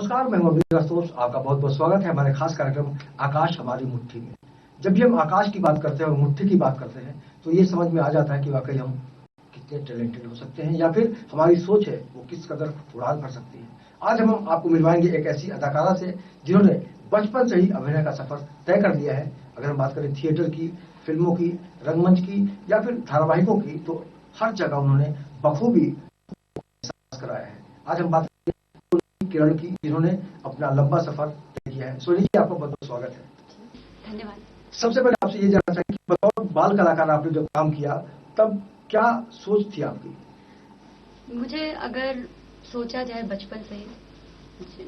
नमस्कार, मैं हूं अभिलाष दोस्त। आपका बहुत बहुत स्वागत है हमारे खास कार्यक्रम आकाश हमारी मुट्ठी में। जब भी हम आकाश की बात करते हैं और मुट्ठी की बात करते हैं तो ये समझ में आ जाता है कि वाकई हम कितने टैलेंटेड हो सकते हैं या फिर हमारी सोच है वो किस कदर उड़ान भर सकती है। आज हम आपको मिलवाएंगे एक ऐसी अदाकारा से जिन्होंने बचपन से ही अभिनय का सफर तय कर लिया है। अगर हम बात करें थिएटर की, फिल्मों की, रंगमंच की या फिर धारावाहिकों की, तो हर जगह उन्होंने बखूबी कराया है। आज हम बात किरण की, जिन्होंने अपना लंबा सफर तय किया है। सोनी जी, आपका बहुत बहुत स्वागत है। धन्यवाद। सबसे पहले आपसे ये जानना चाहिए कि बतौर बाल कलाकार आपने जब काम किया तब क्या सोच थी आपकी? मुझे अगर सोचा जाए बचपन से ही,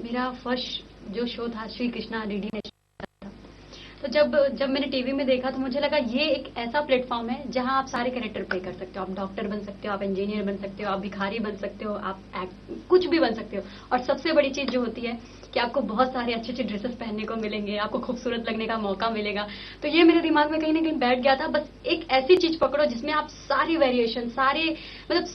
मेरा फर्स्ट जो शो था श्री कृष्णा डीडी नेशनल था। तो जब मैंने टीवी में देखा तो मुझे लगा ये एक ऐसा प्लेटफॉर्म है जहां आप सारे कैरेक्टर प्ले कर सकते हो। आप डॉक्टर बन सकते हो, आप इंजीनियर बन सकते हो, आप भिखारी बन सकते हो, आप कुछ भी बन सकते हो। और सबसे बड़ी चीज जो होती है कि आपको बहुत सारे अच्छे अच्छे ड्रेसेस पहनने को मिलेंगे, आपको खूबसूरत लगने का मौका मिलेगा। तो ये मेरे दिमाग में कहीं ना कहीं बैठ गया था। बस एक ऐसी चीज पकड़ो जिसमें आप सारी वेरिएशन, सारे मतलब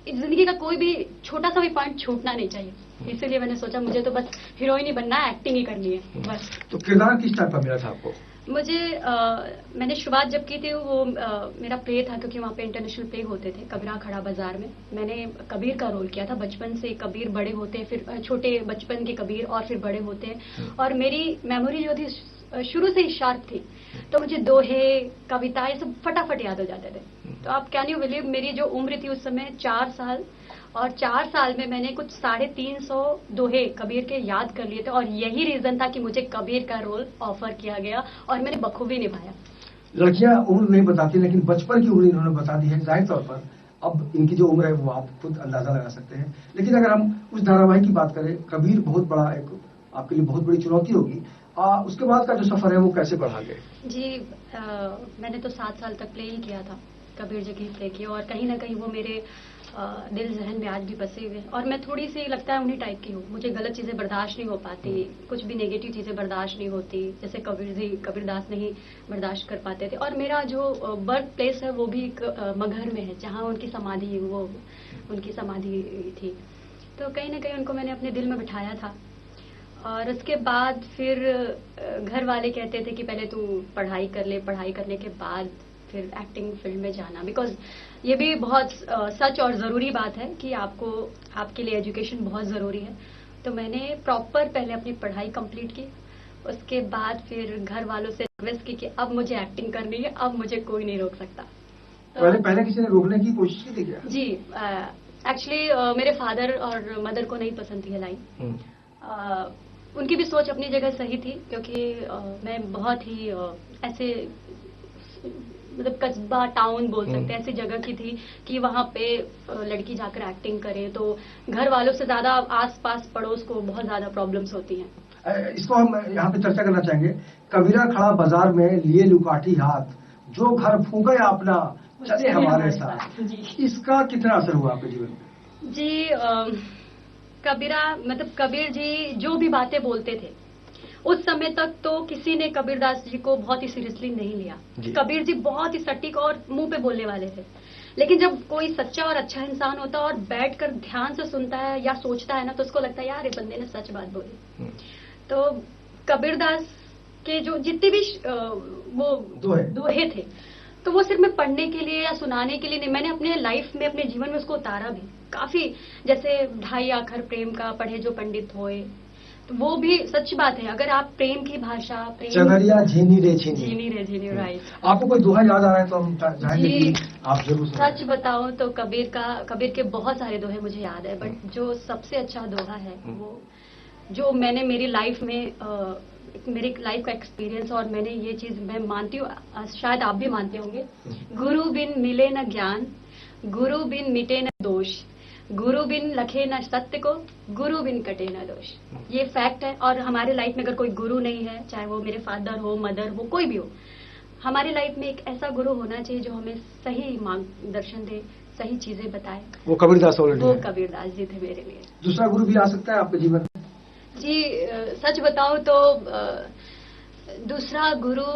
जिंदगी का कोई भी छोटा सा भी पॉइंट छूटना नहीं चाहिए। इसीलिए मैंने सोचा मुझे तो बस हीरोइन ही बनना है, एक्टिंग ही करनी है बस। तो किरदार किस टाइप का मिला था आपको? मुझे मैंने शुरुआत जब की थी वो मेरा प्ले था, क्योंकि वहाँ पे इंटरनेशनल प्ले होते थे कबीरा खड़ा बाजार में। मैंने कबीर का रोल किया था। बचपन से कबीर बड़े होते हैं, फिर छोटे बचपन के कबीर और फिर बड़े होते हैं। और मेरी मेमोरी जो थी शुरू से ही शार्प थी, तो मुझे दोहे, कविता ये सब फटाफट याद हो जाते थे। तो आप क्या नहीं बिलीव, मेरी जो उम्र थी उस समय 4 साल, और 4 साल में मैंने कुछ 350 दोहे कबीर के याद कर लिए थे। और यही रीजन था कि मुझे कबीर का रोल ऑफर किया गया और मैंने बखूबी निभाया। लड़कियां उम्र नहीं बताती, लेकिन बचपन की उम्र इन्होंने बता दी है। जाहिर तौर पर अब इनकी जो उम्र है वो आप खुद अंदाजा लगा सकते हैं। लेकिन अगर हम उस धारावाहिक की बात करें, कबीर बहुत बड़ा एक आपके लिए बहुत बड़ी चुनौती होगी। उसके बाद का जो सफर है वो कैसे बढ़ा गए? जी, मैंने तो 7 साल तक प्ले ही किया था, कबीर जी की प्ले किया। और कहीं ना कहीं वो मेरे दिल जहन में आज भी बसे हुए। और मैं थोड़ी सी लगता है उन्हीं टाइप की हूँ। मुझे गलत चीजें बर्दाश्त नहीं हो पाती, कुछ भी नेगेटिव चीजें बर्दाश्त नहीं होती, जैसे कबीरदास नहीं बर्दाश्त कर पाते थे। और मेरा जो बर्थ प्लेस है वो भी एक मगहर में है, जहाँ उनकी समाधि थी। तो कहीं ना कहीं उनको मैंने अपने दिल में बिठाया था। और उसके बाद फिर घर वाले कहते थे कि पहले तू पढ़ाई कर ले, पढ़ाई करने के बाद फिर एक्टिंग फील्ड में जाना। बिकॉज ये भी बहुत सच और ज़रूरी बात है कि आपके लिए एजुकेशन बहुत ज़रूरी है। तो मैंने प्रॉपर पहले अपनी पढ़ाई कंप्लीट की। उसके बाद फिर घर वालों से रिक्वेस्ट की कि अब मुझे एक्टिंग करनी है, अब मुझे कोई नहीं रोक सकता। तो पहले किसी ने रोकने की कोशिश की थी क्या? जी, एक्चुअली मेरे फादर और मदर को नहीं पसंद थी ये लाइन। उनकी भी सोच अपनी जगह सही थी, क्योंकि मैं बहुत ही ऐसे मतलब कस्बा टाउन बोल सकते हैं, ऐसी जगह की थी कि वहाँ पे लड़की जाकर एक्टिंग करे तो घर वालों से ज्यादा आसपास पड़ोस को बहुत ज्यादा प्रॉब्लम्स होती हैं। इसको हम यहाँ पे चर्चा करना चाहेंगे। कबीरा खड़ा बाजार में लिए लुकाठी हाथ, जो घर फूके अपना चले हमारे साथ। इसका कितना असर हुआ आपके जीवन में? जी, कबीर जी जो भी बातें बोलते थे उस समय तक तो किसी ने कबीरदास जी को बहुत ही सीरियसली नहीं लिया। कबीर जी बहुत ही सटीक और मुंह पे बोलने वाले थे। लेकिन जब कोई सच्चा और अच्छा इंसान होता है और बैठकर ध्यान से सुनता है या सोचता है ना, तो उसको लगता है यार ये बंदे ने सच बात बोली। तो कबीरदास के जो जितने भी वो दोहे थे, तो वो सिर्फ मैं पढ़ने के लिए या सुनाने के लिए नहीं, मैंने अपने लाइफ में, अपने जीवन में उसको उतारा भी काफी। जैसे 2 आखर प्रेम का पढ़े जो पंडित होए, तो वो भी सच बात है। अगर आप प्रेम की भाषा, चगरिया झीनी रे झीनी, राइट। आपको कोई दोहा याद आ रहा है तो हम चाहेंगे कि आप जरूर सुनाएं। सच बताऊं तो कबीर के बहुत सारे दोहे मुझे याद है, बट जो सबसे अच्छा दोहा है वो जो मैंने मेरी लाइफ में मेरी लाइफ का एक्सपीरियंस, और मैंने ये चीज मैं मानती हूँ, शायद आप भी मानते होंगे। गुरु बिन मिले न ज्ञान, गुरु बिन मिटे न दोष, गुरु बिन लखे न सत्य को, गुरु बिन कटे न दोष। ये फैक्ट है। और हमारे लाइफ में अगर कोई गुरु नहीं है, चाहे वो मेरे फादर हो, मदर हो, कोई भी हो, हमारी लाइफ में एक ऐसा गुरु होना चाहिए जो हमें सही मार्गदर्शन दे, सही चीजें बताए। वो कबीरदास जी थे मेरे लिए। दूसरा गुरु भी आ सकता है आपके जीवन में? जी, सच बताऊं तो दूसरा गुरु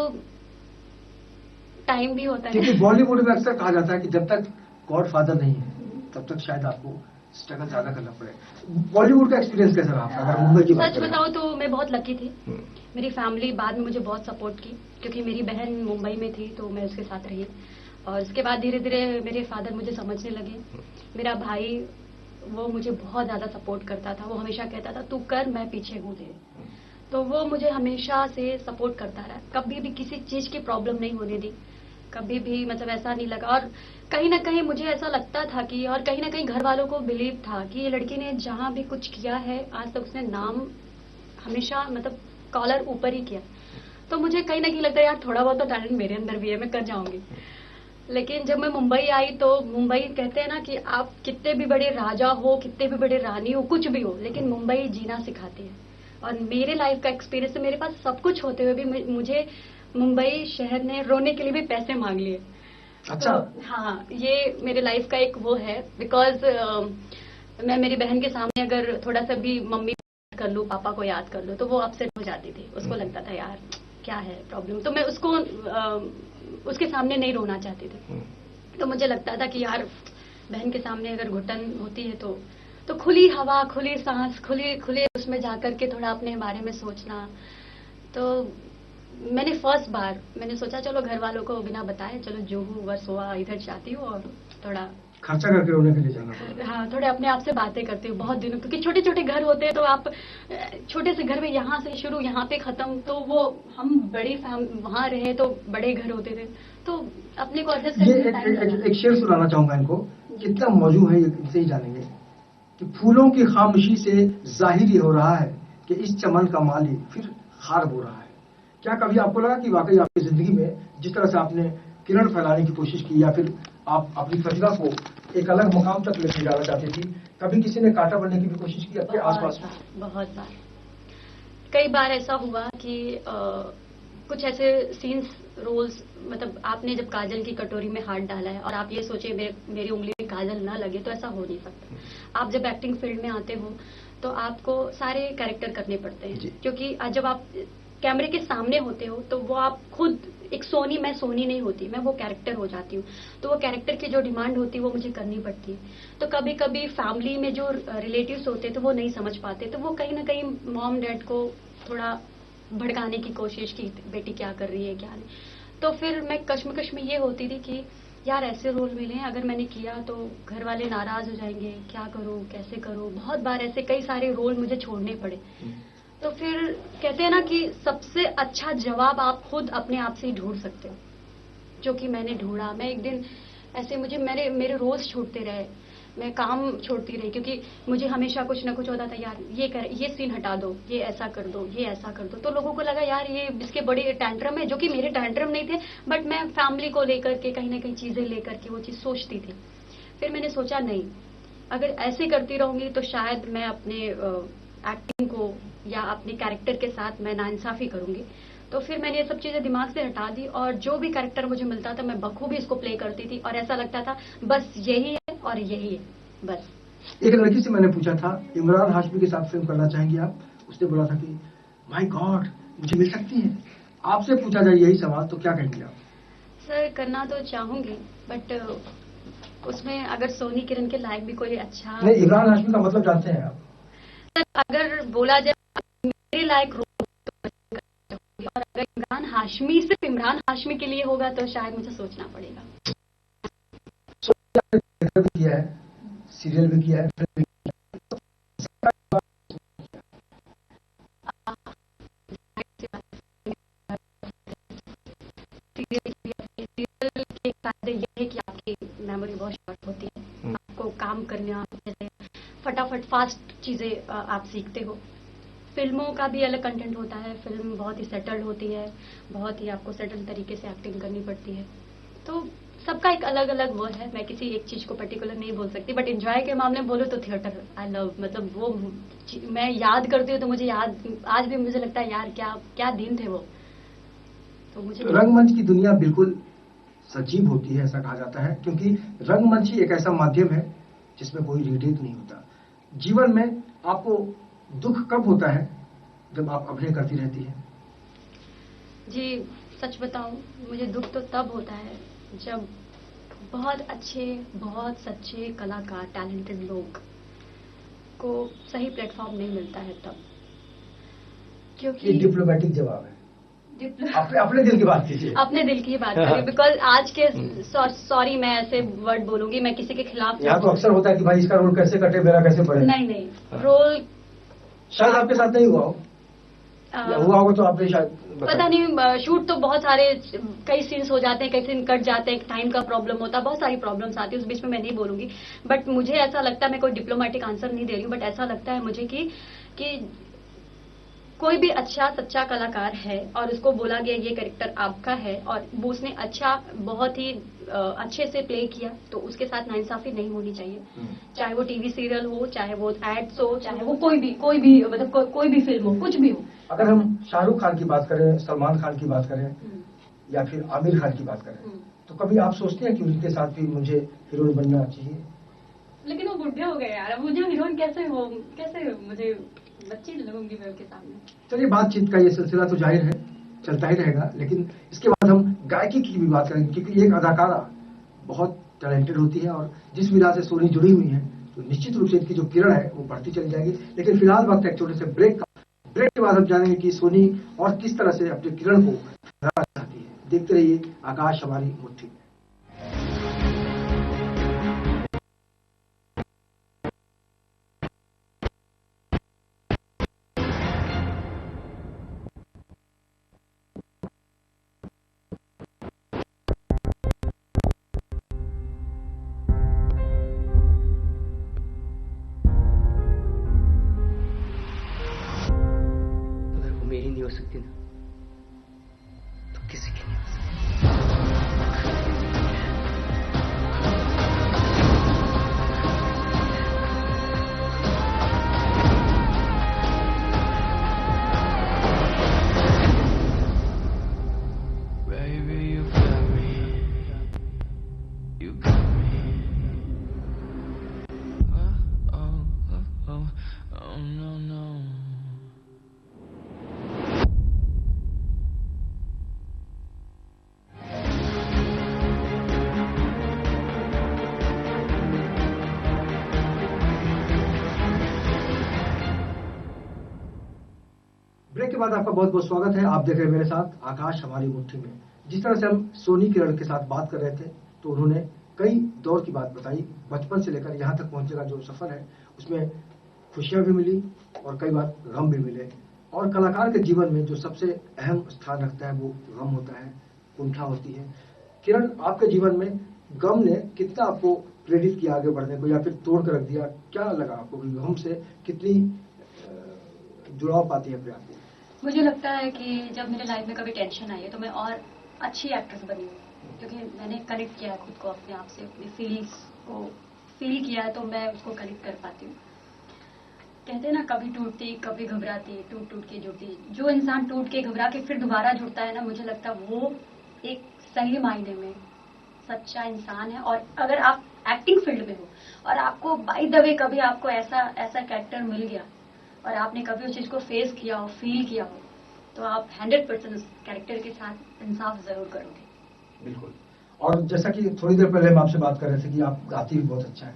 टाइम भी होता है। क्योंकि बॉलीवुड में अक्सर कहा जाता है कि जब तक गॉड फादर नहीं है तब तक शायद आपको स्ट्रगल ज्यादा करना पड़े। बॉलीवुड का एक्सपीरियंस कैसा रहा आपका, अगर मुंबई की बात सच करें? बताऊं तो मैं बहुत लकी थी। मेरी फैमिली बाद में मुझे बहुत सपोर्ट की, क्योंकि मेरी बहन मुंबई में थी तो मैं उसके साथ रही, और उसके बाद धीरे धीरे मेरे फादर मुझे समझने लगे। मेरा भाई वो मुझे बहुत ज्यादा सपोर्ट करता था, वो हमेशा कहता था तू कर, मैं पीछे हूँ तेरे। तो वो मुझे हमेशा से सपोर्ट करता रहा, कभी भी किसी चीज की प्रॉब्लम नहीं होने दी, कभी भी मतलब ऐसा नहीं लगा। और कहीं ना कहीं मुझे ऐसा लगता था कि, और कहीं ना कहीं घर वालों को बिलीव था कि ये लड़की ने जहां भी कुछ किया है आज तक उसने नाम हमेशा मतलब कॉलर ऊपर ही किया। तो मुझे कहीं ना कहीं लगता है यार थोड़ा बहुत तो टैलेंट मेरे अंदर भी है, मैं कर जाऊंगी। लेकिन जब मैं मुंबई आई तो मुंबई कहते हैं ना कि आप कितने भी बड़े राजा हो, कितने भी बड़े रानी हो, कुछ भी हो, लेकिन मुंबई जीना सिखाती है। और मेरे लाइफ का एक्सपीरियंस है, मेरे पास सब कुछ होते हुए भी मुझे मुंबई शहर ने रोने के लिए भी पैसे मांग लिए। अच्छा। तो हाँ, ये मेरे लाइफ का एक वो है, बिकॉज मैं मेरी बहन के सामने अगर थोड़ा सा भी मम्मी कर लूँ, पापा को याद कर लूँ, तो वो अपसेट हो जाती थी। उसको लगता था यार क्या है प्रॉब्लम, तो मैं उसको उसके सामने नहीं रोना चाहती थी। तो मुझे लगता था कि यार बहन के सामने अगर घुटन होती है तो खुली हवा, खुली सांस, खुली खुले उसमें जाकर के थोड़ा अपने बारे में सोचना। तो मैंने फर्स्ट बार मैंने सोचा चलो घर वालों को बिना बताए चलो जो हूँ बस हुआ, इधर जाती हूँ और थोड़ा खर्चा करके रोने के लिए जाना पड़ा। हाँ, थोड़े अपने आप से बातें करती हूँ बहुत दिनों, क्योंकि छोटे छोटे घर होते हैं तो आप छोटे से घर में यहाँ से शुरू यहाँ पे खत्म, तो वो हम बड़ी वहाँ रहे तो बड़े घर होते थे, तो अपने को एडजस्ट ये करने में टाइम लगा। एक शेर सुनाना चाहूंगा इनको, कितना मौजू है ये, इनसे ही जानेंगे कि फूलों की खामोशी से जाहिर ये हो रहा है कि इस चमन का माली फिर खार हो रहा है। क्या कभी आपको लगा कि वाकई आपकी जिंदगी में जिस तरह से आपने किरण फैलाने की कोशिश की, या फिर आप अपनी प्रतिभा को एक अलग मुकाम तक लेके जाना चाहती थी, कभी किसी ने कांटा बनने की भी कोशिश की आपके आसपास में? बहुत बार, कई बार ऐसा हुआ कि कुछ ऐसे सीन्स रोल्स, मतलब आपने जब काजल की कटोरी में हाथ डाला है और आप ये सोचे मेरी उंगली में काजल ना लगे, तो ऐसा हो नहीं सकता। आप जब एक्टिंग फील्ड में आते हो तो आपको सारे कैरेक्टर करने पड़ते हैं, क्योंकि जब आप कैमरे के सामने होते हो तो वो आप खुद एक मैं सोनी नहीं होती, मैं वो कैरेक्टर हो जाती हूँ। तो वो कैरेक्टर की जो डिमांड होती है वो मुझे करनी पड़ती है। तो कभी कभी फैमिली में जो रिलेटिव्स होते हैं तो वो नहीं समझ पाते, तो वो कहीं ना कहीं मॉम डैड को थोड़ा भड़काने की कोशिश की, बेटी क्या कर रही है क्या नहीं। तो फिर मैं कश्मकश में ये होती थी कि यार ऐसे रोल मिले हैं, अगर मैंने किया तो घर वाले नाराज हो जाएंगे, क्या करूं कैसे करूं। बहुत बार ऐसे कई सारे रोल मुझे छोड़ने पड़े। तो फिर कहते हैं ना कि सबसे अच्छा जवाब आप खुद अपने आप से ही ढूंढ सकते हो, जो कि मैंने ढूंढा। मैं एक दिन ऐसे मेरे रोज छूटते रहे, मैं काम छोड़ती रही, क्योंकि मुझे हमेशा कुछ ना कुछ होता था, यार ये सीन हटा दो, ये ऐसा कर दो, ये ऐसा कर दो। तो लोगों को लगा यार ये इसके बड़े टैंट्रम है, जो कि मेरे टैंट्रम नहीं थे, बट मैं फैमिली को लेकर के कहीं ना कहीं चीजें लेकर के वो चीज सोचती थी। फिर मैंने सोचा नहीं, अगर ऐसे करती रहूंगी तो शायद मैं अपने एक्टिंग को या अपने कैरेक्टर के साथ मैं नाइंसाफी करूंगी। तो फिर मैंने ये सब चीजें दिमाग से हटा दी, और जो भी कैरेक्टर मुझे मिलता था मैं बखूबी इसको प्ले करती थी, और ऐसा लगता था बस यही है और यही है बस। एक लड़की से मैंने पूछा था, इमरान हाशमी के साथ फिल्म करना चाहेंगी आप? उसने बोला था कि माय गॉड मुझे मिल सकती है। आपसे पूछा जाए यही सवाल तो क्या कहेंगे आप? सर करना तो चाहूंगी, बट उसमें अगर सोनी किरण के लायक भी कोई अच्छा नहीं, इमरान हाशमी का मतलब जानते हैं आप? सर अगर बोला जाए मेरे लायक रोल, और अगर इमरान हाशमी सिर्फ इमरान हाशमी के लिए होगा तो शायद मुझे सोचना पड़ेगा। भी किया है, सीरियल भी किया है, फिल्म भी सीरियल के फायदे ये है कि आपकी मेमोरी बहुत शॉर्ट होती है, आपको काम करना जैसे फटाफट फास्ट चीजें आप सीखते हो। फिल्मों का भी अलग कंटेंट होता है, फिल्म बहुत ही सेटल्ड होती है, बहुत ही आपको सेटल्ड तरीके से एक्टिंग करनी पड़ती है। तो सबका एक अलग अलग वो है, मैं किसी एक चीज को पर्टिकुलर नहीं बोल सकती, बट एंजॉय के मामले में बोलो तो थिएटर आई लव, मतलब वो मैं याद करती हूँ तो मुझे याद आज भी मुझे लगता है यार क्या क्या दिन थे वो। तो मुझे रंगमंच की दुनिया बिल्कुल सजीव होती है, ऐसा कहा जाता है, क्योंकि रंगमंच ही एक ऐसा माध्यम है जिसमें कोई रीटेक नहीं होता। जीवन में आपको दुख कब होता है? जब आप अभिनय करती रहती हैं। जी सच बताऊं, मुझे दुख तो तब होता है जब बहुत अच्छे बहुत सच्चे कलाकार टैलेंटेड लोग को सही प्लेटफॉर्म नहीं मिलता है तब, ये क्योंकि डिप्लोमेटिक जवाब है। अपने दिल की बात कीजिए। अपने दिल की ही बात करें, बिकॉज आज के सॉरी मैं ऐसे वर्ड बोलूंगी, मैं किसी के खिलाफ यहाँ तो अक्सर होता है कि भाई इसका रोल कैसे कटे, मेरा कैसे पड़े। नहीं रोल शायद आपके साथ नहीं हुआ हो, या हुआ होगा तो आपने शायद पता नहीं। शूट तो बहुत सारे, कई सीन्स हो जाते हैं, कई सीन कट जाते हैं, टाइम का प्रॉब्लम होता है, बहुत सारी प्रॉब्लम्स आती है, उस बीच में मैं नहीं बोलूंगी। बट मुझे ऐसा लगता है, मैं कोई डिप्लोमेटिक आंसर नहीं दे रही हूँ, बट ऐसा लगता है मुझे कि कोई भी अच्छा सच्चा कलाकार है और उसको बोला गया ये कैरेक्टर आपका है और वो उसने बहुत ही अच्छे से प्ले किया, तो उसके साथ नाइंसाफी नहीं होनी चाहिए। चाहे वो टीवी सीरियल हो, चाहे वो एड्स हो, चाहे वो कोई भी मतलब कोई भी फिल्म हो, कुछ भी हो। अगर हम शाहरुख खान की बात करें, सलमान खान की बात करें, या फिर आमिर खान की बात करें, तो कभी आप सोचते हैं कि उनके साथ भी मुझे हीरोइन बनना चाहिए? लेकिन वो बुढ़े हो गए यार, मुझे हीरोइन कैसे मुझे बच्ची लगूंगी मैं उनके सामने। चलिए, बातचीत का ये सिलसिला तो जाहिर है चलता ही रहेगा, लेकिन इसके बाद हम गायकी की भी बात करेंगे, क्योंकि एक अदाकारा बहुत टैलेंटेड होती है और जिस विधा से सोनी जुड़ी हुई है, तो निश्चित रूप से इनकी जो किरण है वो बढ़ती चली जाएगी। लेकिन फिलहाल वक्त एक छोटे से ब्रेक के बाद हम जानेंगे कि सोनी और किस तरह से अपने किरण को हराना चाहती है। देखते रहिए आकाश हमारी मुट्ठी में। मेरी नहीं हो सकती ना, तो किसी की नहीं हो सकती। Baby, you got me. You got me. Oh, no, no. Break के बाद आपका बहुत बहुत स्वागत है। आप देख रहे हैं मेरे साथ आकाश हमारी मुट्ठी में। जिस तरह से हम सोनी किरण के साथ बात कर रहे थे, तो उन्होंने कई दौर की बात बताई, बचपन से लेकर यहाँ तक पहुंचने का जो सफर है, उसमें खुशियां भी मिली और कई बार गम भी मिले। और कलाकार के जीवन में जो सबसे अहम स्थान रखता है वो गम होता है, कुंठा होती है। किरण, आपके जीवन में गम ने कितना आपको प्रेरित किया आगे बढ़ने को, या फिर तोड़ कर रख दिया? क्या लगा आपको कि गम से कितनी जुड़ाव पाती है अपने आप को? मुझे लगता है कि जब मेरे लाइफ में कभी टेंशन आई है तो मैं और अच्छी एक्ट्रेस बनी हूँ, क्योंकि मैंने कनेक्ट किया है खुद को अपने आप से, अपनी फीलिंग्स को फील किया है, तो मैं उसको कनेक्ट कर पाती हूँ। कहते हैं ना, कभी टूटती कभी घबराती, टूट टूट के जुड़ती। जो इंसान टूट के घबरा के फिर दोबारा जुड़ता है ना, मुझे लगता है वो एक सही मायने में सच्चा इंसान है। और अगर आप एक्टिंग फील्ड में हो और आपको बाय द वे कभी आपको ऐसा कैरेक्टर मिल गया और आपने कभी उस चीज को फेस किया हो, फील किया हो, तो आप 100% उस कैरेक्टर के साथ इंसाफ जरूर करोगे। बिल्कुल। और जैसा कि थोड़ी देर पहले हम आपसे बात कर रहे थे कि आप गाती भी बहुत अच्छा है।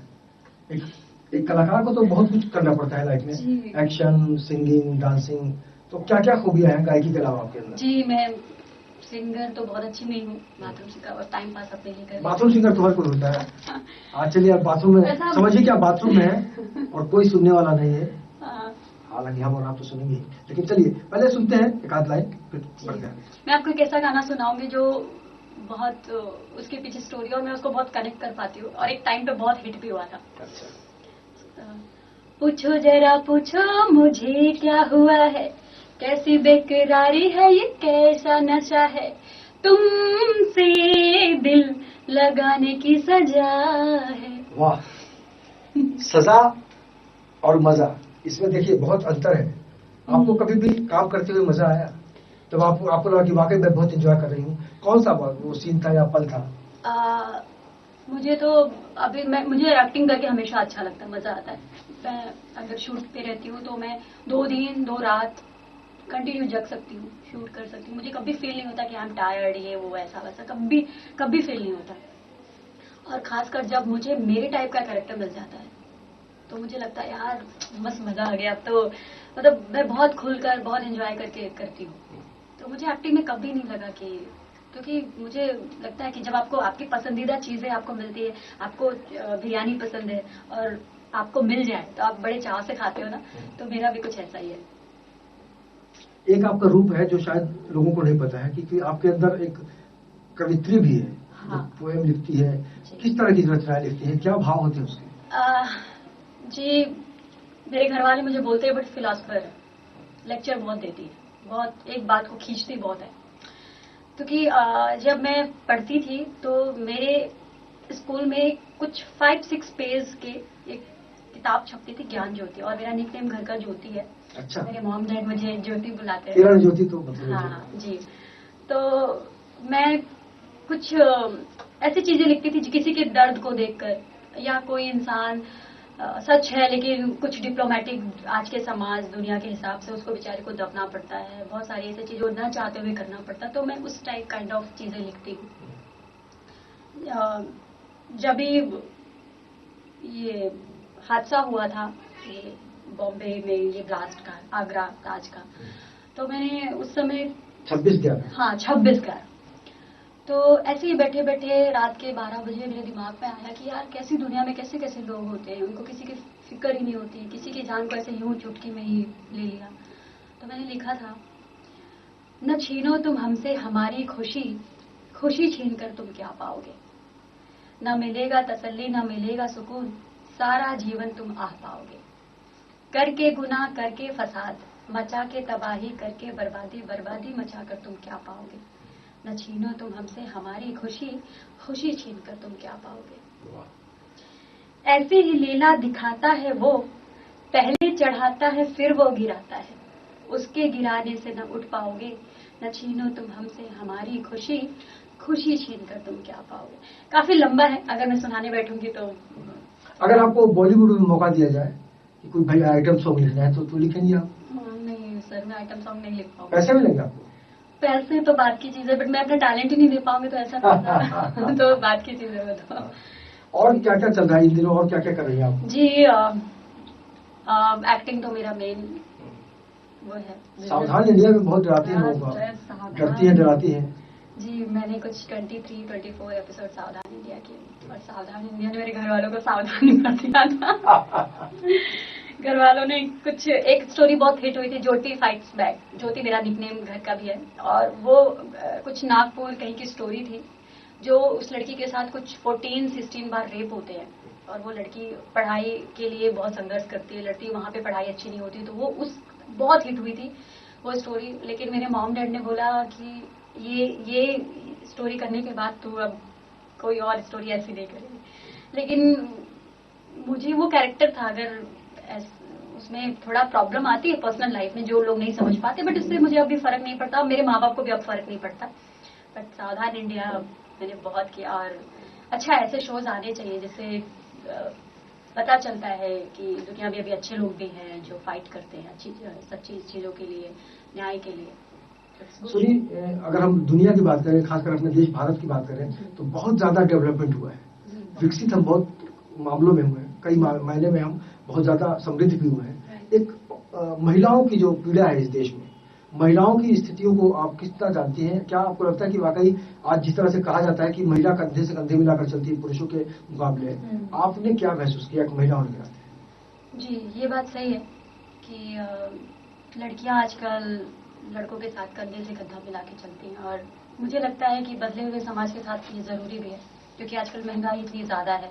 एक कलाकार को तो बहुत कुछ करना पड़ता है लाइफ में, एक्शन, सिंगिंग, डांसिंग। तो क्या क्या खूबियां हैं गायकी के अलावा आपके अंदर? जी, मैं सिंगर तो बहुत अच्छी नहीं हूँ, बाथरूम सिंगर और टाइम पास अपने लिए कर। बाथरूम सिंगर तो हर कोई होता है। आज चलिए, आप बाथरूम में समझिए कि आप बाथरूम में है और कोई सुनने वाला नहीं है। हालांकि हम और आप तो सुनेंगे, लेकिन चलिए पहले सुनते हैं एक आध लाइन, फिर बढ़ते हैं। मैं आपको एक ऐसा गाना सुनाऊंगी जो बहुत उसके पीछे स्टोरी, और मैं उसको बहुत कनेक्ट कर पाती हूँ, और एक टाइम पे बहुत हिट भी हुआ था। पूछो जरा पूछो मुझे क्या हुआ है, कैसी बेकरारी है ये, कैसा नशा है, तुमसे दिल लगाने की सजा है। वाह, सजा और मजा, इसमें देखिए बहुत अंतर है। आपको कभी भी काम करते हुए मजा आया? तब आपको लगा कि वाकई मैं बहुत एंजॉय कर रही हूँ? कौन सा वो सीन था या पल था? मुझे तो मुझे एक्टिंग करके हमेशा अच्छा लगता है, मजा आता है। मैं अगर शूट पे रहती हूँ तो मैं 2 दिन 2 रात कंटिन्यू जग सकती हूँ, शूट कर सकती हूँ। मुझे कभी फील नहीं होता कि आई एम टायर्ड, ये वो ऐसा वैसा, कभी फील नहीं होता। और खासकर जब मुझे मेरे टाइप का कैरेक्टर मिल जाता है तो मुझे लगता है यार मस्त मजा आ गया। अब तो मतलब मैं बहुत खुलकर बहुत एंजॉय करके करती हूँ। तो मुझे एक्टिंग में कभी नहीं लगा कि, क्योंकि मुझे लगता है कि जब आपको आपकी पसंदीदा चीजें आपको मिलती है, आपको बिरयानी पसंद है और आपको मिल जाए तो आप बड़े चाव से खाते हो ना, तो मेरा भी कुछ ऐसा ही है। एक आपका रूप है जो शायद लोगों को नहीं पता है कि आपके अंदर एक कवित्री भी है। हाँ। पोएम लिखती है, जी। किस तरह की रचनाएं लिखती है, क्या भाव होते हैं उसके? जी, मेरे घर वाले मुझे बोलते हैं बट फिलोसफर है, लेक्चर बहुत देती है, बहुत एक बात को खींचती बहुत है। क्योंकि जब मैं पढ़ती थी तो मेरे स्कूल में कुछ 5-6 पेज के एक किताब छपती थी, ज्ञान ज्योति, और मेरा निकनेम घर का ज्योति है। अच्छा। मेरे मॉम डैड मुझे ज्योति बुलाते हैं। किरण ज्योति तो मतलब हाँ जी। तो मैं कुछ ऐसी चीजें लिखती थी किसी के दर्द को देखकर, या कोई इंसान सच है लेकिन कुछ डिप्लोमेटिक आज के समाज दुनिया के हिसाब से उसको बेचारे को दबना पड़ता है, बहुत सारी ऐसी चीजें न चाहते हुए करना पड़ता है। तो मैं उस टाइप काइंड ऑफ चीजें लिखती हूँ। जब भी ये हादसा हुआ था ये बॉम्बे में, ये ब्लास्ट का, आगरा ताज का, तो मैंने उस समय 26/11। हाँ 26/11। तो ऐसे ही बैठे बैठे रात के 12 बजे मेरे दिमाग में आया कि यार कैसी दुनिया में कैसे कैसे लोग होते हैं, उनको किसी की फिक्र ही नहीं होती, किसी की जान को ऐसे यूं चुटकी में ही ले लिया। तो मैंने लिखा था, न छीनो तुम हमसे हमारी खुशी, खुशी छीन कर तुम क्या पाओगे, न मिलेगा तसल्ली न मिलेगा सुकून, सारा जीवन तुम आह पाओगे, करके गुनाह करके फसाद, मचा के तबाही करके बर्बादी, बर्बादी मचा कर तुम क्या पाओगे, न छीनो तुम हमसे हमारी खुशी, खुशी छीन कर तुम क्या पाओगे। ऐसे ही लीला दिखाता है वो, पहले चढ़ाता है फिर वो गिराता है, उसके गिराने से न उठ पाओगे, न छीनो तुम हमसे हमारी खुशी, खुशी छीन कर तुम क्या पाओगे। काफी लंबा है, अगर मैं सुनाने बैठूंगी तो। अगर आपको बॉलीवुड में मौका दिया जाए कि कोई भाई आइटम सॉन्ग लिखना है तो लिखेंगे आप? नहीं सर, मैं आइटम सॉन्ग नहीं लिख पाऊंगी। पैसे मिलेंगे आपको? पैसे तो बात की चीज है, बट मैं अपना टैलेंट ही नहीं दे पाऊंगी तो ऐसा नहीं तो बात की चीज है वो तो। और क्या क्या चल रहा है इन दिनों, और क्या क्या कर रही है आप? जी एक्टिंग तो मेरा मेन वो है। सावधान इंडिया में बहुत डराती है लोगों को, डरती है डराती है। जी, मैंने कुछ 23-24 एपिसोड सावधान इंडिया किए, और सावधान इंडिया ने मेरे घर वालों को सावधान नहीं कर दिया था। घर वालों ने कुछ, एक स्टोरी बहुत हिट हुई थी, ज्योति फाइट्स बैक। ज्योति मेरा निकनेम घर का भी है, और वो कुछ नागपुर कहीं की स्टोरी थी, जो उस लड़की के साथ कुछ 14-16 बार रेप होते हैं, और वो लड़की पढ़ाई के लिए बहुत संघर्ष करती है, लड़की वहां पे पढ़ाई अच्छी नहीं होती, तो वो उस बहुत हिट हुई थी वो स्टोरी। लेकिन मेरे मॉम डैड ने बोला कि ये स्टोरी करने के बाद तू अब कोई और स्टोरी ऐसी नहीं करेगी। लेकिन मुझे वो कैरेक्टर था, अगर उसमें थोड़ा प्रॉब्लम आती है पर्सनल लाइफ में जो लोग नहीं समझ पाते, बट इससे मुझे अभी फर्क नहीं पड़ता, मेरे माँ बाप को भी अब फर्क नहीं पड़ता। बट सावधान इंडिया मैंने बहुत किया, और अच्छा ऐसे शोज आने चाहिए जिससे पता चलता है कि दुनिया में अभी अच्छे लोग भी हैं जो फाइट करते हैं अच्छी सच्ची चीजों के लिए, न्याय के लिए। सुनिए, अगर हम दुनिया की बात करें, खासकर अपने देश भारत की बात करें, तो बहुत ज्यादा डेवलपमेंट हुआ है, विकसित हम बहुत मामलों में हुए हैं, कई मायने में हम बहुत ज्यादा समृद्ध भी हुए हैं। एक महिलाओं की जो पीड़ा है इस देश में, महिलाओं की स्थितियों को आप किस तरह जानती हैं? क्या आपको लगता है कि वाकई आज जिस तरह से कहा जाता है कि महिला कंधे से कंधे मिलाकर चलती है पुरुषों के मुकाबले, आपने क्या महसूस किया एक महिला होने के नाते? जी, ये बात सही है कि लड़कियां आजकल लड़कों के साथ कंधे से कंधा मिला के चलती हैं, और मुझे लगता है कि बदले हुए समाज के साथ ये जरूरी भी है, क्योंकि आजकल महंगाई इतनी ज्यादा है,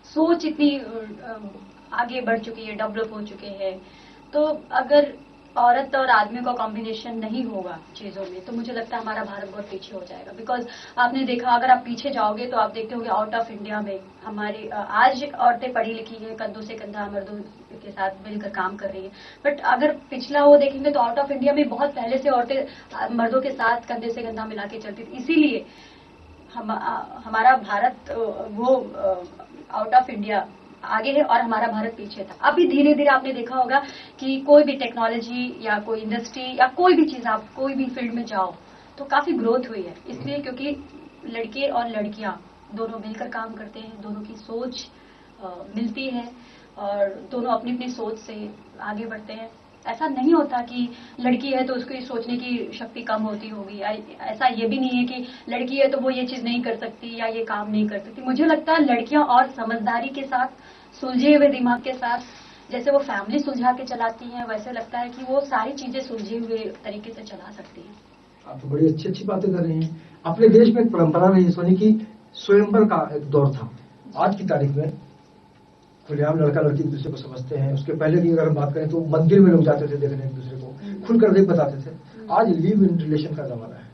सोच इतनी आगे बढ़ चुकी है, डेवलप हो चुके हैं। तो अगर औरत और आदमी का कॉम्बिनेशन नहीं होगा चीजों में, तो मुझे लगता है हमारा भारत बहुत पीछे हो जाएगा। बिकॉज आपने देखा, अगर आप पीछे जाओगे तो आप देखते होंगे आउट ऑफ इंडिया में हमारी आज औरतें पढ़ी लिखी हैं, कंधों से कंधा मर्दों के साथ मिलकर काम कर रही है। बट अगर पिछला वो देखेंगे तो आउट ऑफ इंडिया में बहुत पहले से औरतें मर्दों के साथ कंधे से कंधा मिला के चलती थी। इसीलिए हमारा भारत वो आउट ऑफ इंडिया आगे है और हमारा भारत पीछे था। अभी धीरे धीरे आपने देखा होगा कि कोई भी टेक्नोलॉजी या कोई इंडस्ट्री या कोई भी चीज, आप कोई भी फील्ड में जाओ तो काफी ग्रोथ हुई है। इसलिए क्योंकि लड़के और लड़कियां दोनों मिलकर काम करते हैं, दोनों की सोच मिलती है, और दोनों अपनी अपनी सोच से आगे बढ़ते हैं। ऐसा नहीं होता कि लड़की है तो उसको ये सोचने की शक्ति कम होती होगी, या ऐसा ये भी नहीं है कि लड़की है तो वो ये चीज नहीं कर सकती या ये काम नहीं कर सकती। मुझे लगता है लड़कियां और समझदारी के साथ, सुलझे हुए दिमाग के साथ, जैसे वो फैमिली सुलझा के चलाती हैं, वैसे लगता है कि वो सारी चीजें सुलझे हुए तरीके से चला सकती हैं। आप तो बड़ी अच्छी अच्छी बातें कर रही हैं। अपने देश में एक परंपरा रही है सोनी की, स्वयंवर का एक दौर था। आज की तारीख में खुलेआम लड़का लड़की एक दूसरे को समझते हैं। उसके पहले की अगर हम बात करें तो मंदिर में लोग जाते थे देखने एक दूसरे को, खुलकर देख बताते थे। आज लिव इन रिलेशन का जमाना है।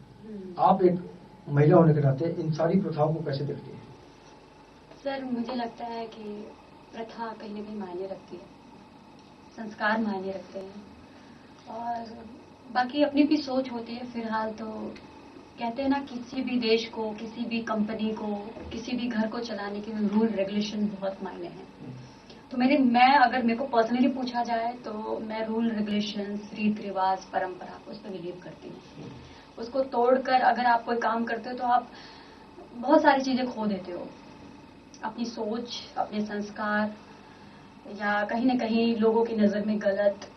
आप एक महिला होने के नाते इन सारी प्रथाओं को कैसे देखती हैं? सर, मुझे लगता है कि प्रथा कहीं न कहीं मायने रखती है, संस्कार मायने रखते हैं, और बाकी अपनी भी सोच होती है। फिलहाल तो कहते हैं ना, किसी भी देश को, किसी भी कंपनी को, किसी भी घर को चलाने के लिए रूल रेगुलेशन बहुत मायने हैं। तो अगर मेरे को पर्सनली पूछा जाए तो मैं रूल रेगुलेशन, रीत रिवाज, परंपरा उस पर बिलीव करती हूँ। उसको तोड़कर अगर आप कोई काम करते हो तो आप बहुत सारी चीजें खो देते हो, अपनी सोच, अपने संस्कार, या कहीं ना कहीं लोगों की नजर में गलत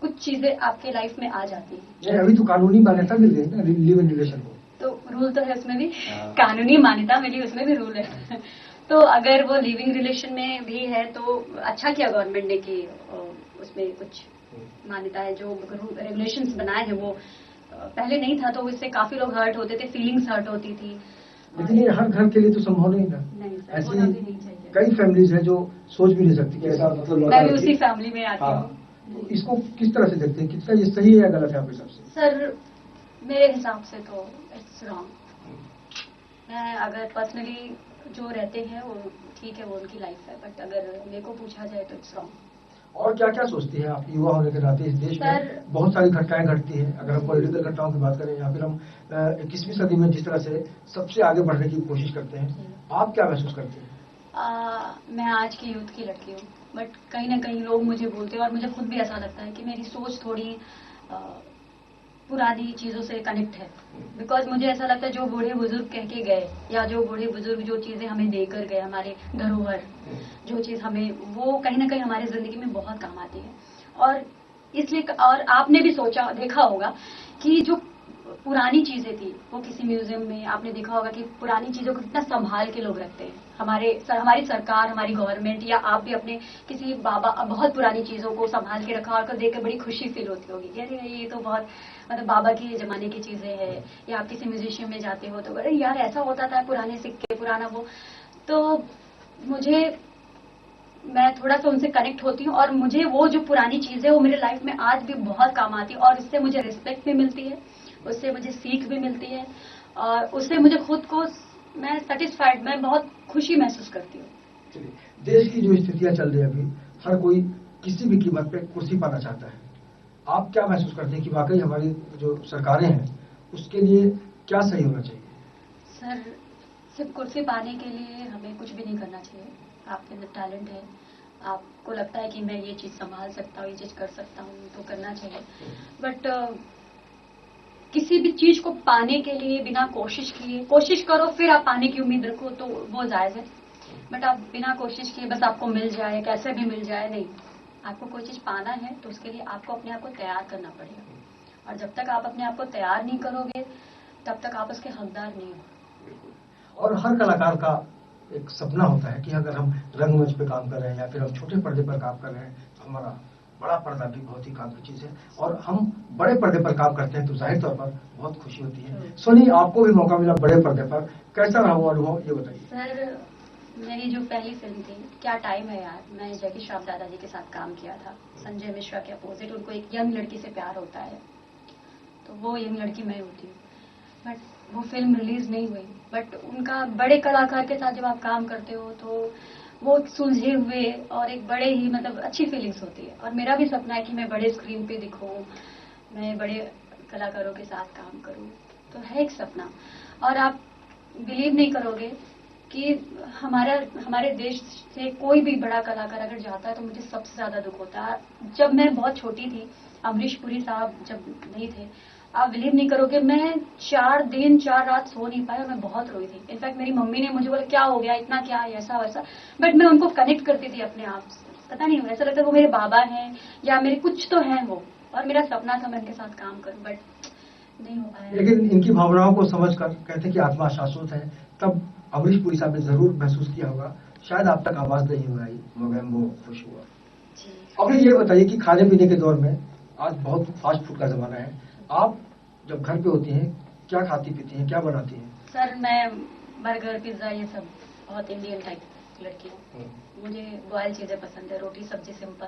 कुछ चीजें आपके लाइफ में आ जाती हैं। अभी तो कानूनी मान्यता मिल गई ना लिव इन रिलेशन को, तो रूल तो है उसमें भी, कानूनी मान्यता मिली, उसमें भी रूल है। तो अगर वो लिविंग रिलेशन में भी है तो अच्छा किया गवर्नमेंट ने कि उसमें कुछ मान्यता है, जो रेगुलेशंस बनाए हैं वो पहले नहीं था, तो इससे काफी लोग हर्ट होते थे, फीलिंग्स हर्ट होती थी। लेकिन ये हर घर के लिए तो संभव नहीं था। नहीं सर, ऐसी होना भी नहीं चाहिए। कई फैमिलीज हैं जो सोच भी नहीं सकती कि ऐसा मतलब मैं भी उसी फैमिली में आती हूँ। तो इसको किस तरह से देखते हैं, कितना ये सही है या गलत है आपके हिसाब से? सर, मेरे हिसाब से तो इट्स रॉन्ग। मैं अगर पर्सनली जो रहते हैं वो ठीक है, वो उनकी लाइफ है, बट अगर मेरे को पूछा जाए तो इट्स रॉन्ग। और क्या क्या सोचती हैं आप युवा होने के नाते? इस देश में सर, बहुत सारी घटनाएं घटती हैं। अगर हम पॉलिटिकल घटनाओं की बात करें या फिर हम 21वीं सदी में जिस तरह से सबसे आगे बढ़ने की कोशिश करते हैं, आप क्या महसूस करते हैं? मैं आज की यूथ की लड़की हूँ, बट कहीं ना कहीं लोग मुझे बोलते हैं और मुझे खुद भी ऐसा लगता है कि मेरी सोच थोड़ी पुरानी चीजों से कनेक्ट है। बिकॉज मुझे ऐसा लगता है जो बूढ़े बुजुर्ग कह के गए, या जो बूढ़े बुजुर्ग जो चीजें हमें देकर गए, हमारे धरोहर, जो चीज हमें, वो कहीं ना कहीं हमारी जिंदगी में बहुत काम आती है। और इसलिए, और आपने भी सोचा देखा होगा कि जो पुरानी चीजें थी, वो किसी म्यूजियम में आपने देखा होगा कि पुरानी चीजों को कितना संभाल के लोग रखते हैं। हमारी सरकार, हमारी गवर्नमेंट, या आप भी अपने किसी बहुत पुरानी चीजों को संभाल के रखा और देख कर बड़ी खुशी फील होती होगी, अरे ये तो बहुत मतलब बाबा की जमाने की चीजें हैं। या आप किसी म्यूजिशियम में जाते हो तो अरे यार ऐसा होता था, पुराने सिक्के, पुराना वो। तो मैं थोड़ा सा उनसे कनेक्ट होती हूँ, और मुझे वो जो पुरानी चीजें वो मेरे लाइफ में आज भी बहुत काम आती है, और इससे मुझे रिस्पेक्ट भी मिलती है, उससे मुझे सीख भी मिलती है, और उससे मुझे खुद को, मैं सेटिस्फाइड, मैं बहुत खुशी महसूस करती हूँ। देश की जो स्थितियां चल रही है अभी, हर कोई किसी भी कीमत पे कुर्सी पाना चाहता है। आप क्या महसूस करते हैं कि वाकई हमारी जो सरकारें हैं उसके लिए क्या सही होना चाहिए? सर, सिर्फ कुर्सी पाने के लिए हमें कुछ भी नहीं करना चाहिए। आपके अंदर टैलेंट है, आपको लगता है कि मैं ये चीज संभाल सकता हूँ, ये चीज कर सकता हूँ, तो करना चाहिए। बट किसी भी चीज को पाने के लिए बिना कोशिश किए, कोशिश करो फिर आप पाने की उम्मीद रखो तो वो जायज है। बट आप बिना कोशिश किए बस आपको मिल जाए, कैसे भी मिल जाए, नहीं। आपको कोई चीज पाना है तो उसके लिए आपको अपने आप को तैयार करना पड़ेगा, और जब तक आप अपने आप को तैयार नहीं करोगे तब तक आप उसके हकदार नहीं हो। और हर कलाकार का एक सपना होता है कि अगर हम रंगमंच पे काम कर रहे हैं या फिर हम छोटे पर्दे पर काम कर रहे हैं तो हमारा बड़ा पर्दा भी बहुत ही काम की चीज है, और हम बड़े पर्दे पर काम करते हैं तो जाहिर तौर पर बहुत खुशी होती है। सोनी, आपको भी मौका मिला बड़े पर्दे पर, कैसा रहा वो अनुभव, ये बताइए। सर, मेरी जो पहली फिल्म थी क्या टाइम है यार, मैं जैकी श्रॉफ दादाजी के साथ काम किया था, संजय मिश्रा के अपोजिट। उनको एक यंग लड़की से प्यार होता है, तो वो यंग लड़की मैं होती हूँ। बट वो फिल्म रिलीज नहीं हुई। बट उनका बड़े कलाकार के साथ जब आप काम करते हो तो वो सुलझे हुए और एक बड़े ही मतलब अच्छी फीलिंग्स होती है। और मेरा भी सपना है कि मैं बड़े स्क्रीन पे दिखूं, मैं बड़े कलाकारों के साथ काम करूं, तो है एक सपना। और आप बिलीव नहीं करोगे कि हमारे देश से कोई भी बड़ा कलाकार अगर जाता है तो मुझे सबसे ज्यादा दुख होता है। जब मैं बहुत छोटी थी, अमरीश पुरी साहब जब नहीं थे, आप बिलीव नहीं करोगे, मैं 4 दिन 4 रात सो नहीं पाई और मैं बहुत रोई थी। इनफैक्ट मेरी मम्मी ने मुझे बोला क्या हो गया, इतना क्या, ऐसा वैसा, बट मैं उनको कनेक्ट करती थी अपने आप पता नहीं ऐसा लगता है वो मेरे बाबा हैं या मेरे कुछ तो हैं वो, और मेरा सपना था मैं उनके साथ काम करूं, बट नहीं हो पाया। लेकिन इनकी भावनाओं को समझकर कहते हैं कि आत्मा शाश्वत है, तब अमरीश पुरी साहब ने जरूर महसूस किया होगा, शायद आप तक आवाज नहीं हो आई मगर वो खुश हुआ। जी। अब ये बताइए कि खाने पीने के दौर में आज बहुत फास्ट फूड का जमाना है, आप जब घर पे होती हैं क्या खाती पीती हैं, क्या बनाती हैं? सर मैं बर्गर पिज्जा ये सब बहुत इंडियन टाइप लड़की हूँ, मुझे बॉयल चीजें पसंद है, रोटी सब्जी सिंपल,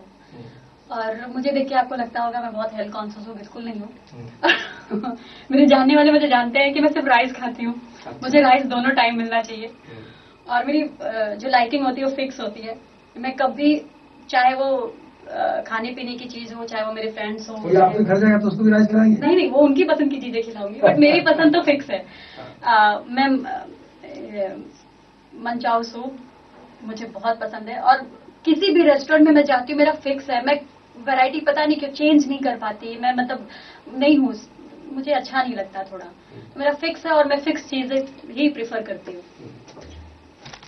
और मुझे देख के आपको लगता होगा मैं बहुत हेल्थ कॉन्शियस हूँ, बिल्कुल नहीं हूँ। मेरे जानने वाले मुझे जानते हैं कि मैं सिर्फ राइस खाती हूँ, मुझे राइस दोनों टाइम मिलना चाहिए, और मेरी जो लाइटिंग होती है वो फिक्स होती है। मैं कभी चाहे वो खाने पीने की चीज हो, चाहे वो मेरे फ्रेंड्स हो, कोई आपके घर जाएगा तो उसको भी राइस खिलाएंगे? नहीं वो उनकी पसंद की चीजें खिलाऊंगी, बट मेरी पसंद तो फिक्स है। मैं मनचाओ सूप मुझे बहुत पसंद है, और किसी भी रेस्टोरेंट में मैं जाती हूँ मेरा फिक्स है, मैं वैरायटी पता नहीं क्यों चेंज नहीं कर पाती, मैं मतलब नहीं हूँ, मुझे अच्छा नहीं लगता थोड़ा, तो मेरा फिक्स है और मैं फिक्स चीजें ही प्रेफर करती हूँ।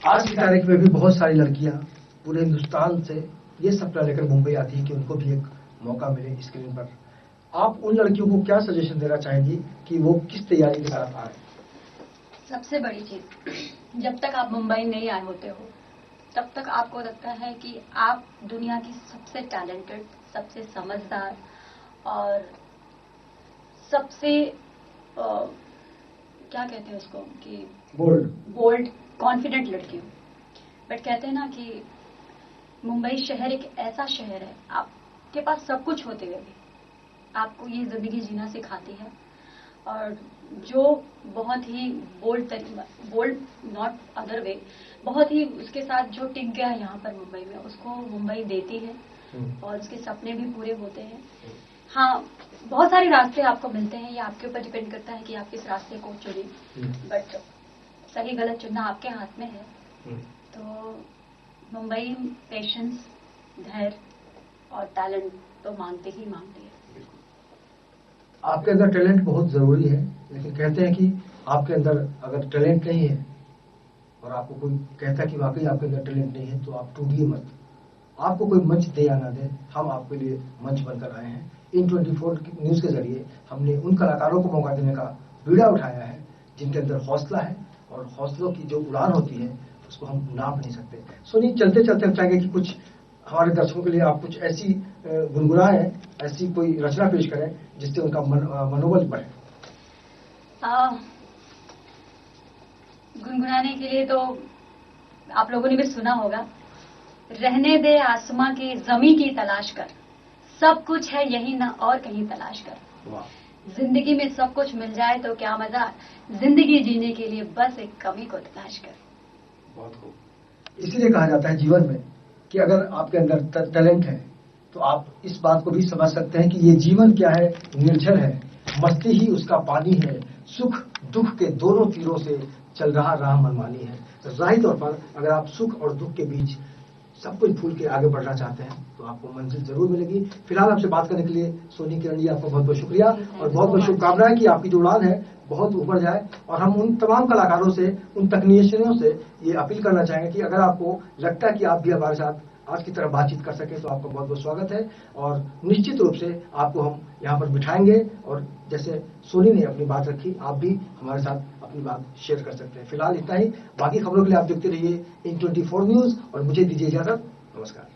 आज की तारीख में भी बहुत सारी लड़कियां पूरे हिंदुस्तान से ये सपना लेकर मुंबई आती है कि उनको भी एक मौका मिले स्क्रीन पर। आप उन लड़कियों को क्या सजेशन देना चाहेंगी कि वो किस तैयारी के साथ आए? सबसे बड़ी चीज, जब तक आप मुंबई नहीं आए होते हो तब तक आपको लगता है कि आप दुनिया की सबसे टैलेंटेड, सबसे समझदार और सबसे क्या कहते हैं उसको कि बोल्ड कॉन्फिडेंट लड़की हूँ। बट कहते हैं ना कि मुंबई शहर एक ऐसा शहर है, आपके पास सब कुछ होते हुए भी आपको ये जिंदगी जीना सिखाती है, और जो बहुत ही बोल्ड नॉट अदर वे, बहुत ही उसके साथ जो टिक गया है यहाँ पर मुंबई में, उसको मुंबई देती है और उसके सपने भी पूरे होते हैं। हाँ, बहुत सारे रास्ते आपको मिलते हैं, ये आपके ऊपर डिपेंड करता है कि आप किस रास्ते को चुने, बट सही गलत चुनना आपके हाथ में है। तो मुंबई पेशेंस, धैर्य और टैलेंट तो मांगते ही मांगती है। आपके अंदर टैलेंट बहुत जरूरी है, लेकिन कहते हैं कि आपके अंदर अगर टैलेंट नहीं है और आपको कोई कहता है कि वाकई आपके अंदर टैलेंट नहीं है तो आप टूटिए मत, आपको कोई मंच दे या ना दे, हम आपके लिए मंच बनकर आए हैं। इन 24 न्यूज के जरिए हमने उन कलाकारों को मौका देने का बीड़ा उठाया है जिनके अंदर हौसला है, और हौसलों की जो उड़ान होती है उसको हम नाप नहीं सकते। सोनी, चलते चलते हम चाहेंगे कि कुछ हमारे दर्शकों के लिए आप कुछ ऐसी गुनगुनाएं, ऐसी कोई रचना पेश करें जिससे उनका मनोबल बढ़े। गुनगुनाने के लिए तो आप लोगों ने भी सुना होगा, रहने दे आसमां की जमी की तलाश कर, सब कुछ है यही ना और कहीं तलाश कर। वाह। जिंदगी में सब कुछ मिल जाए तो क्या मजा, जिंदगी जीने के लिए बस एक कमी को तलाश कर। बहुत खूब। इसीलिए कहा जाता है जीवन में कि अगर आपके अंदर टैलेंट है तो आप इस बात को भी समझ सकते हैं कि ये जीवन क्या है, निर्जल है, मस्ती ही उसका पानी है, सुख दुख के दोनों तीरों से चल रहा राह मनमानी है। तो जाहिर तौर पर अगर आप सुख और दुख के बीच सब कुछ भूल के आगे बढ़ना चाहते हैं तो आपको मंजिल जरूर मिलेगी। फिलहाल आपसे बात करने के लिए सोनी किरण जी आपका बहुत बहुत शुक्रिया और बहुत बहुत शुभकामनाएं कि आपकी जो उड़ान है बहुत ऊपर जाए। और हम उन तमाम कलाकारों से, उन तकनीशियनों से ये अपील करना चाहेंगे कि अगर आपको लगता है कि आप भी हमारे साथ आज की तरह बातचीत कर सके तो आपका बहुत बहुत स्वागत है, और निश्चित रूप से आपको हम यहाँ पर बिठाएंगे, और जैसे सोनी ने अपनी बात रखी आप भी हमारे साथ अपनी बात शेयर कर सकते हैं। फिलहाल इतना ही, बाकी खबरों के लिए आप देखते रहिए इन 24 न्यूज और मुझे दीजिए इजाजत। नमस्कार।